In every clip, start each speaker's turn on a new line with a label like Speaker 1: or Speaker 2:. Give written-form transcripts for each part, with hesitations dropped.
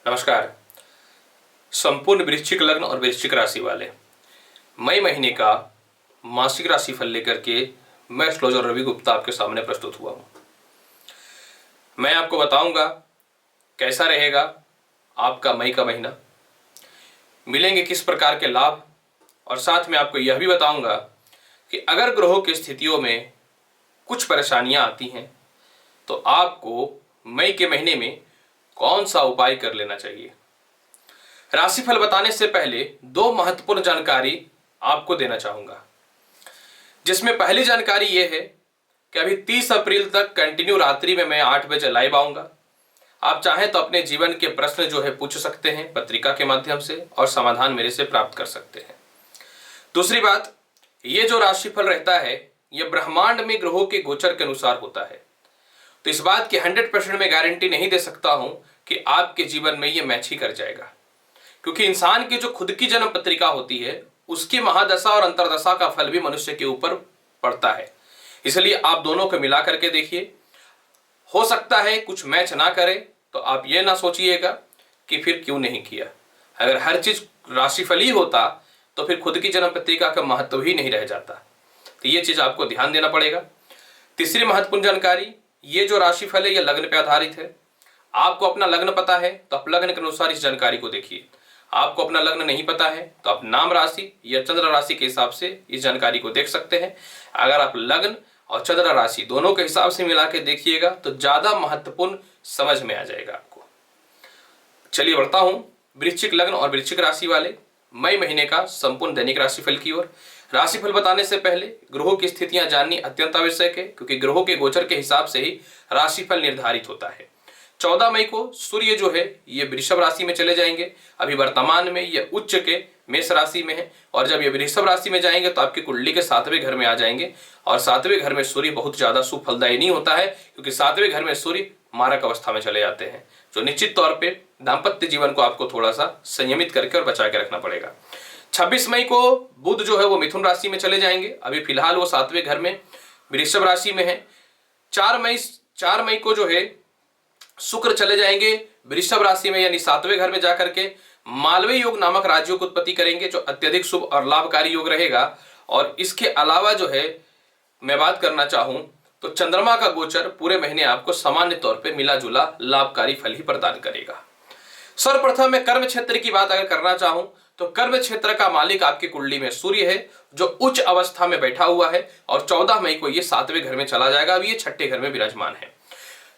Speaker 1: नमस्कार। संपूर्ण वृश्चिक लग्न और वृश्चिक राशि वाले मई महीने का मासिक राशिफल लेकर के मैं एस्ट्रोलॉजर रवि गुप्ता आपके सामने प्रस्तुत हुआ हूँ। मैं आपको बताऊंगा कैसा रहेगा आपका मई का महीना, मिलेंगे किस प्रकार के लाभ, और साथ में आपको यह भी बताऊंगा कि अगर ग्रहों की स्थितियों में कुछ परेशानियां आती हैं तो आपको मई के महीने में कौन सा उपाय कर लेना चाहिए। राशिफल बताने से पहले दो महत्वपूर्ण जानकारी आपको देना चाहूंगा, जिसमें पहली जानकारी यह है कि अभी 30 अप्रैल तक कंटिन्यू रात्रि में मैं 8 बजे लाइव आऊंगा। आप चाहें तो अपने जीवन के प्रश्न जो है पूछ सकते हैं पत्रिका के माध्यम से और समाधान मेरे से प्राप्त कर सकते हैं। दूसरी बात, ये जो राशिफल रहता है यह ब्रह्मांड में ग्रहों के गोचर के अनुसार होता है, तो इस बात की 100% में गारंटी नहीं दे सकता हूं कि आपके जीवन में यह मैच ही कर जाएगा, क्योंकि इंसान की जो खुद की जन्म पत्रिका होती है उसकी महादशा और अंतरदशा का फल भी मनुष्य के ऊपर पड़ता है। इसलिए आप दोनों को मिला करके देखिए, हो सकता है कुछ मैच ना करे तो आप ये ना सोचिएगा कि फिर क्यों नहीं किया। अगर हर चीज राशिफल ही होता तो फिर खुद की जन्म पत्रिका का महत्व ही नहीं रह जाता, तो ये चीज आपको ध्यान देना पड़ेगा। तीसरी महत्वपूर्ण जानकारी, ये जो राशिफल है यह लग्न पे आधारित है। आपको अपना लग्न पता है तो आप लग्न के अनुसार इस जानकारी को देखिए। आपको अपना लग्न नहीं पता है तो आप नाम राशि या चंद्र राशि के हिसाब से इस जानकारी को देख सकते हैं। अगर आप लग्न और चंद्र राशि दोनों के हिसाब से मिला के देखिएगा तो ज्यादा महत्वपूर्ण समझ में आ जाएगा आपको। चलिए बढ़ता हूं वृश्चिक लग्न और वृश्चिक राशि वाले मई महीने का संपूर्ण दैनिक राशिफल की ओर। राशिफल बताने से पहले ग्रहों की स्थितियां जाननी अत्यंत आवश्यक है, क्योंकि ग्रहों के गोचर के हिसाब से ही राशिफल निर्धारित होता है। 14 मई को सूर्य जो है ये वृषभ राशि में चले जाएंगे। अभी वर्तमान में ये उच्च के मेष राशि में है, और जब ये वृषभ राशि में जाएंगे तो आपकी कुंडली के 7वें घर में आ जाएंगे। और 7वें घर में सूर्य बहुत ज्यादा शुभ फलदायी नहीं होता है, क्योंकि 7वें घर में सूर्य मारक अवस्था में चले जाते हैं, जो निश्चित तौर पे दाम्पत्य जीवन को आपको थोड़ा सा संयमित करके और बचा के रखना पड़ेगा। 26 मई को बुध जो है वो मिथुन राशि में चले जाएंगे। अभी फिलहाल वो 7वें घर में वृषभ राशि में है। 4 मई को जो है शुक्र चले जाएंगे वृषभ राशि में, यानी 7वें घर में जाकर के मालवीय योग नामक राज्यों की उत्पत्ति करेंगे, जो अत्यधिक शुभ और लाभकारी योग रहेगा। और इसके अलावा जो है मैं बात करना चाहूं तो चंद्रमा का गोचर पूरे महीने आपको सामान्य तौर पे मिला जुला लाभकारी फल ही प्रदान करेगा। सर्वप्रथम मैं कर्म क्षेत्र की बात अगर करना चाहूं तो कर्म क्षेत्र का मालिक आपकी कुंडली में सूर्य है, जो उच्च अवस्था में बैठा हुआ है, और 14 मई को ये 7वें घर में चला जाएगा। अभी ये 6ठे घर में विराजमान है।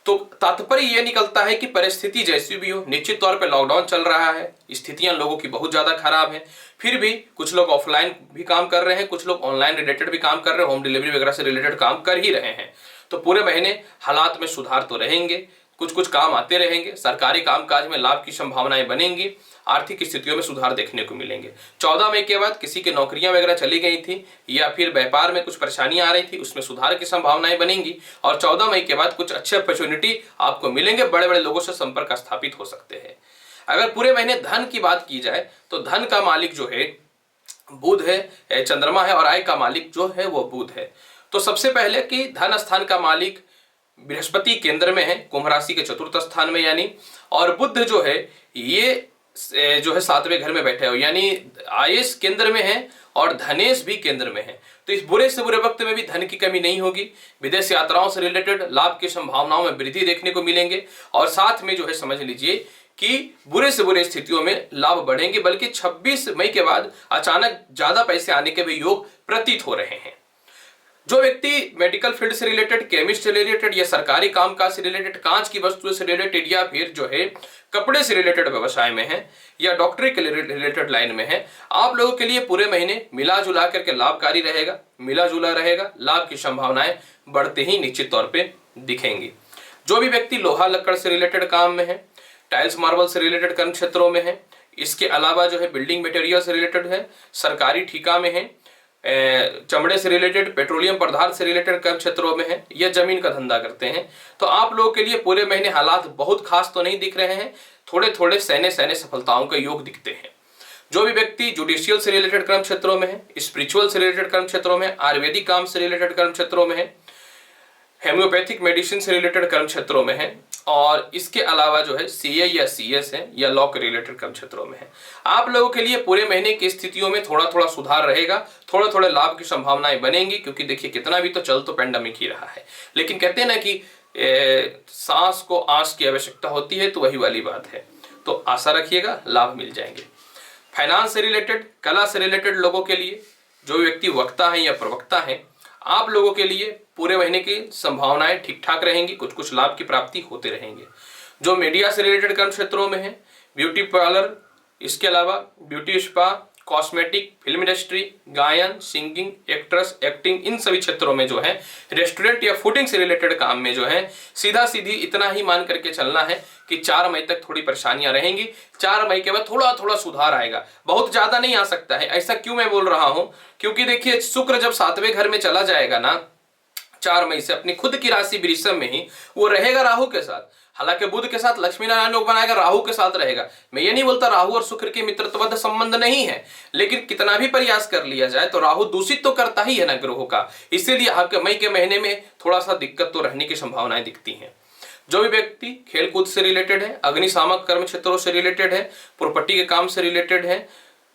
Speaker 1: तो तात्पर्य यह निकलता है कि परिस्थिति जैसी भी हो, निश्चित तौर पे लॉकडाउन चल रहा है, स्थितियां लोगों की बहुत ज्यादा खराब है, फिर भी कुछ लोग ऑफलाइन भी काम कर रहे हैं, कुछ लोग ऑनलाइन रिलेटेड भी काम कर रहे हैं, होम डिलीवरी वगैरह से रिलेटेड काम कर ही रहे हैं। तो पूरे महीने हालात में सुधार तो रहेंगे, कुछ कुछ काम आते रहेंगे, सरकारी कामकाज में लाभ की संभावनाएं बनेंगी, आर्थिक स्थितियों में सुधार देखने को मिलेंगे। 14 मई के बाद किसी की नौकरियां वगैरह चली गई थी या फिर व्यापार में कुछ परेशानियां आ रही थी, उसमें सुधार की संभावनाएं बनेंगी। और 14 मई के बाद कुछ अच्छे अपॉर्चुनिटी आपको मिलेंगे, बड़े बड़े लोगों से संपर्क स्थापित हो सकते हैं। अगर पूरे महीने धन की बात की जाए तो धन का मालिक जो है बुध है, चंद्रमा है, और आय का मालिक जो है वो बुध है। तो सबसे पहले कि धन स्थान का मालिक बृहस्पति केंद्र में है, कुंभ राशि के 4th स्थान में यानी, और बुध जो है ये जो है 7वें घर में बैठे हो, यानी आयेश केंद्र में है और धनेश भी केंद्र में है। तो इस बुरे से बुरे वक्त में भी धन की कमी नहीं होगी। विदेश यात्राओं से रिलेटेड लाभ की संभावनाओं में वृद्धि देखने को मिलेंगे, और साथ में जो है समझ लीजिए कि बुरे से बुरे स्थितियों में लाभ बढ़ेंगे, बल्कि 26 मई के बाद अचानक ज्यादा पैसे आने के भी योग प्रतीत हो रहे हैं। जो व्यक्ति मेडिकल फील्ड से रिलेटेड, केमिस्ट से रिलेटेड, या सरकारी कामकाज से रिलेटेड, कांच की वस्तुओं से रिलेटेड, या फिर जो है कपड़े से रिलेटेड व्यवसाय में है, या डॉक्टरी के रिलेटेड लाइन में है, आप लोगों के लिए पूरे महीने मिला जुला करके लाभकारी रहेगा, मिला जुला रहेगा, लाभ की संभावनाएं बढ़ते ही निश्चित तौर पे दिखेंगी। जो भी व्यक्ति लोहा लक्कड़ से रिलेटेड काम में है, टाइल्स मार्बल से रिलेटेड कर्म क्षेत्रों में है, इसके अलावा जो है बिल्डिंग मटेरियल से रिलेटेड है, सरकारी ठेका में है, चमड़े से रिलेटेड, पेट्रोलियम पदार्थ से रिलेटेड कर्म क्षेत्रों में है, या जमीन का धंधा करते हैं, तो आप लोगों के लिए पूरे महीने हालात बहुत खास तो नहीं दिख रहे हैं, थोड़े थोड़े सैने सफलताओं के योग दिखते हैं। जो भी व्यक्ति जुडिशियल से रिलेटेड कर्म क्षेत्रों में है, स्पिरिचुअल से रिलेटेड कर्म क्षेत्रों में, आयुर्वेदिक काम से रिलेटेड कर्म क्षेत्रों में है, हेम्योपैथिक मेडिसिन से रिलेटेड कर्म क्षेत्रों में है, और इसके अलावा जो है सीए या सीएस है या लॉ के रिलेटेड कर्म क्षेत्रों में है। आप लोगों के लिए पूरे महीने की स्थितियों में थोड़ा थोड़ा सुधार रहेगा, थोड़े थोड़े लाभ की संभावनाएं बनेंगी, क्योंकि देखिए कितना भी तो चल तो पेंडेमिक ही रहा है, लेकिन कहते हैं ना कि सांस को आस की आवश्यकता होती है, तो वही वाली बात है। तो आशा रखिएगा लाभ मिल जाएंगे। फाइनेंस से रिलेटेड, कला से रिलेटेड लोगों के लिए, जो व्यक्ति वक्ता है या प्रवक्ता है, आप लोगों के लिए पूरे महीने की संभावनाएं ठीक ठाक रहेंगी, कुछ कुछ लाभ की प्राप्ति होते रहेंगे। जो मीडिया से रिलेटेड कर्म क्षेत्रों में है, ब्यूटी पार्लर, इसके अलावा beauty spa, cosmetic, film industry, गायन, सिंगिंग, एक्ट्रेस, एक्टिंग, इन सभी क्षेत्रों में जो है, रेस्टोरेंट या फूडिंग से रिलेटेड काम में जो है, सीधा सीधी इतना ही मान करके चलना है कि 4 मई तक थोड़ी परेशानियां रहेंगी। 4 मई के बाद थोड़ा थोड़ा सुधार आएगा, बहुत ज्यादा नहीं आ सकता है। ऐसा क्यों मैं बोल रहा हूं, क्योंकि देखिए शुक्र जब 7वें घर में चला जाएगा ना 4 मई से, अपनी खुद की राशि वृषभ में ही वो रहेगा राहु के साथ। हालांकि बुध के साथ लक्ष्मी नारायण योग बनाएगा, राहु के साथ रहेगा। मैं ये नहीं बोलता राहु और शुक्र के मित्रत्वबद्ध संबंध नहीं है, लेकिन कितना भी प्रयास कर लिया जाए तो राहु दूषित तो करता ही है ना ग्रहों का। इसीलिए आपके मई के महीने में थोड़ा सा दिक्कत तो रहने की संभावनाएं दिखती हैं। जो भी व्यक्ति खेलकूद से रिलेटेड है, अग्निशामक कर्म क्षेत्रों से रिलेटेड है, प्रॉपर्टी के काम से रिलेटेड है,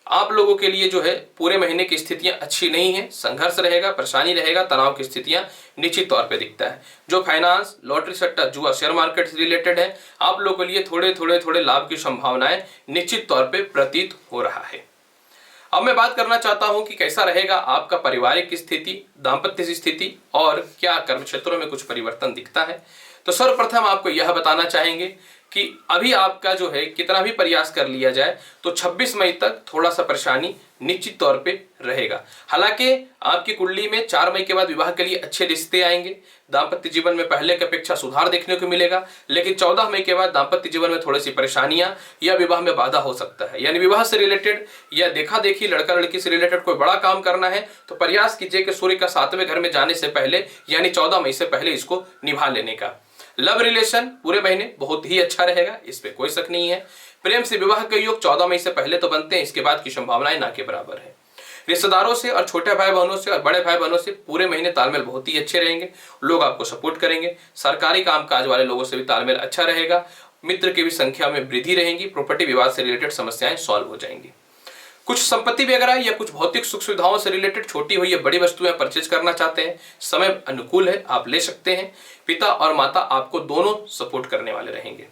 Speaker 1: आप लोगों के लिए जो है पूरे महीने की स्थितियां अच्छी नहीं है, संघर्ष रहेगा, परेशानी रहेगा, तनाव की स्थितियां निश्चित तौर पे दिखता है। जो फाइनेंस, लॉटरी, सट्टा, जुआ, शेयर मार्केट से रिलेटेड है, आप लोगों के लिए थोड़े लाभ की संभावनाएं निश्चित तौर पे प्रतीत हो रहा है। अब मैं बात करना चाहता हूं कि कैसा रहेगा आपका पारिवारिक स्थिति, दाम्पत्य स्थिति और क्या कर्म क्षेत्रों में कुछ परिवर्तन दिखता है। तो सर्वप्रथम आपको यह बताना चाहेंगे कि अभी आपका जो है कितना भी प्रयास कर लिया जाए तो 26 मई तक थोड़ा सा परेशानी निश्चित तौर पे रहेगा। हालांकि आपकी कुंडली में 4 मई के बाद विवाह के लिए अच्छे रिश्ते आएंगे, दाम्पत्य जीवन में पहले की अपेक्षा सुधार देखने को मिलेगा, लेकिन 14 मई के बाद दाम्पत्य जीवन में थोड़ी सी परेशानियां या विवाह में बाधा हो सकता है। यानी विवाह से रिलेटेड या देखा देखी लड़का लड़की से रिलेटेड कोई बड़ा काम करना है तो प्रयास कीजिए कि सूर्य का 7वें घर में जाने से पहले यानी 14 मई से पहले इसको निभा लेने का। लव रिलेशन पूरे महीने बहुत ही अच्छा रहेगा, इस पे कोई शक नहीं है। प्रेम से विवाह के योग 14 मई से पहले तो बनते हैं, इसके बाद की संभावनाएं ना के बराबर है। रिश्तेदारों से और छोटे भाई बहनों से और बड़े भाई बहनों से पूरे महीने तालमेल बहुत ही अच्छे रहेंगे, लोग आपको सपोर्ट करेंगे। सरकारी कामकाज वाले लोगों से भी तालमेल अच्छा रहेगा, मित्र की भी संख्या में वृद्धि रहेगी, प्रॉपर्टी विवाद से रिलेटेड समस्याएं सॉल्व हो जाएंगी। कुछ संपत्ति वगैरह या कुछ भौतिक सुख सुविधाओं से रिलेटेड छोटी हुई या बड़ी वस्तुएं परचेज करना चाहते हैं, समय अनुकूल है, आप ले सकते हैं। पिता और माता आपको दोनों सपोर्ट करने वाले रहेंगे,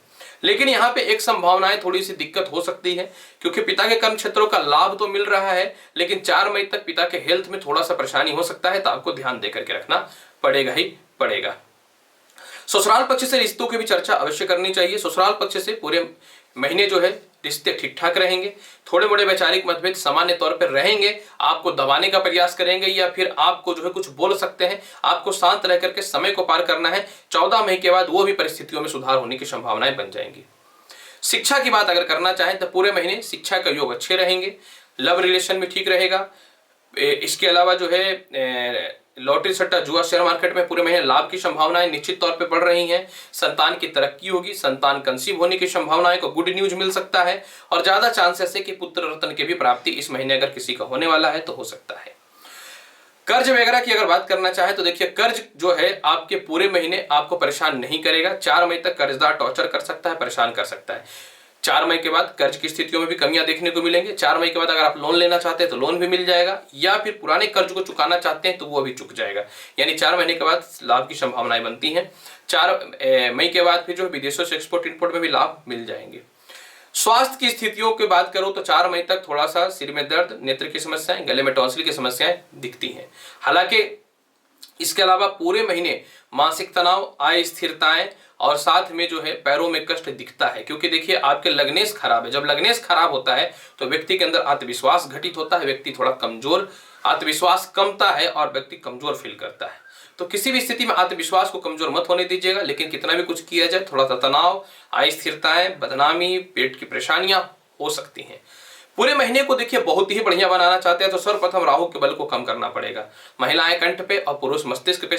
Speaker 1: लेकिन यहाँ पे एक संभावनाएं थोड़ी सी दिक्कत हो सकती है, क्योंकि पिता के कर्म क्षेत्रों का लाभ तो मिल रहा है, लेकिन 4 मई तक पिता के हेल्थ में थोड़ा सा परेशानी हो सकता है, तो आपको ध्यान देकर के रखना पड़ेगा ही पड़ेगा। ससुराल पक्ष से रिश्तों की भी चर्चा अवश्य करनी चाहिए। ससुराल पक्ष से पूरे महीने जो है रिश्ते ठीक ठाक रहेंगे, थोड़े मोड़े वैचारिक मतभेद सामान्य तौर पर रहेंगे, आपको दबाने का प्रयास करेंगे या फिर आपको जो है कुछ बोल सकते हैं। आपको शांत रह करके समय को पार करना है। 14 मई के बाद वो भी परिस्थितियों में सुधार होने की संभावनाएं बन जाएंगी। शिक्षा की बात अगर करना चाहें तो पूरे महीने शिक्षा का योग अच्छे रहेंगे, लव रिलेशन में ठीक रहेगा। इसके अलावा जो है लॉटरी, सट्टा, जुआ, शेयर मार्केट में पूरे महीने लाभ की संभावनाएं निश्चित तौर पे बढ़ रही हैं। संतान की तरक्की होगी, संतान कंसीव होने की संभावनाएं को गुड न्यूज मिल सकता है, और ज्यादा चांसेस है कि पुत्र रत्न की भी प्राप्ति इस महीने अगर किसी का होने वाला है तो हो सकता है। कर्ज वगैरह की अगर बात करना चाहे तो देखिए कर्ज जो है आपके पूरे महीने आपको परेशान नहीं करेगा। 4 मई तक कर्जदार टॉर्चर कर सकता है, परेशान कर सकता है। 4 मई के बाद कर्ज की स्थितियों में भी कमियां देखने को मिलेंगे। 4 मई के बाद अगर आप लोन लेना चाहते हैं तो लोन भी मिल जाएगा, या फिर पुराने कर्ज को चुकाना चाहते हैं तो वो भी चुक जाएगा। यानी 4 महीने के बाद लाभ की संभावनाएं बनती हैं। 4 मई के बाद फिर जो विदेशों से एक्सपोर्ट इंपोर्ट में भी लाभ मिल जाएंगे। स्वास्थ्य की स्थितियों की बात करूं तो 4 मई तक थोड़ा सा सिर में दर्द, नेत्र की समस्याएं, गले में टॉन्सिल की समस्याएं दिखती हैं। हालांकि इसके अलावा पूरे महीने मानसिक तनाव, आय स्थिरताएं और साथ में जो है पैरों में कष्ट दिखता है, क्योंकि देखिए आपके लग्नेश खराब है। जब लग्नेश खराब होता है तो व्यक्ति के अंदर आत्मविश्वास घटित होता है, व्यक्ति थोड़ा कमजोर, आत्मविश्वास कमता है और व्यक्ति कमजोर फील करता है। तो किसी भी स्थिति में आत्मविश्वास को कमजोर मत होने दीजिएगा, लेकिन कितना भी कुछ किया जाए थोड़ा सा तनाव, आय स्थिरताएं, बदनामी, पेट की परेशानियां हो सकती हैं। पूरे महीने को देखिए बहुत ही बढ़िया बनाना चाहते हैं तो सर्वप्रथम राहु के बल को कम करना पड़ेगा। महिलाएं कंठ पे और पुरुष मस्तिष्क पे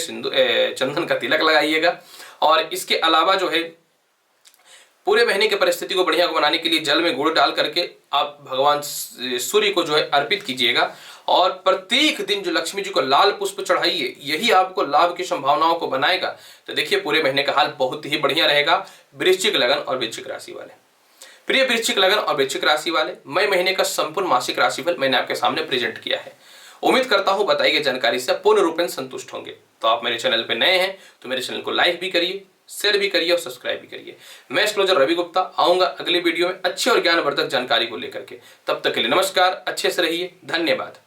Speaker 1: चंदन का तिलक लगाइएगा। और इसके अलावा जो है पूरे महीने की परिस्थिति को बढ़िया बनाने के लिए जल में गुड़ डाल करके आप भगवान सूर्य को जो है अर्पित कीजिएगा। और प्रत्येक दिन जो लक्ष्मी जी को लाल पुष्प चढ़ाइए, यही आपको लाभ की संभावनाओं को बनाएगा। तो देखिए पूरे महीने का हाल बहुत ही बढ़िया रहेगा वृश्चिक लगन और वृश्चिक राशि वाले। प्रिय वृश्चिक लगन और वृश्चिक राशि वाले, मई महीने का संपूर्ण मासिक राशिफल मैंने आपके सामने प्रेजेंट किया है। उम्मीद करता हूं बताई गई जानकारी से पूर्ण रूपेण संतुष्ट होंगे। तो आप मेरे चैनल पे नए हैं तो मेरे चैनल को लाइक भी करिए, शेयर भी करिए और सब्सक्राइब भी करिए। मैं एस्ट्रोलॉजर रवि गुप्ता आऊंगा अगली वीडियो में अच्छी और ज्ञानवर्धक जानकारी को लेकर के। तब तक के लिए नमस्कार, अच्छे से रहिए, धन्यवाद।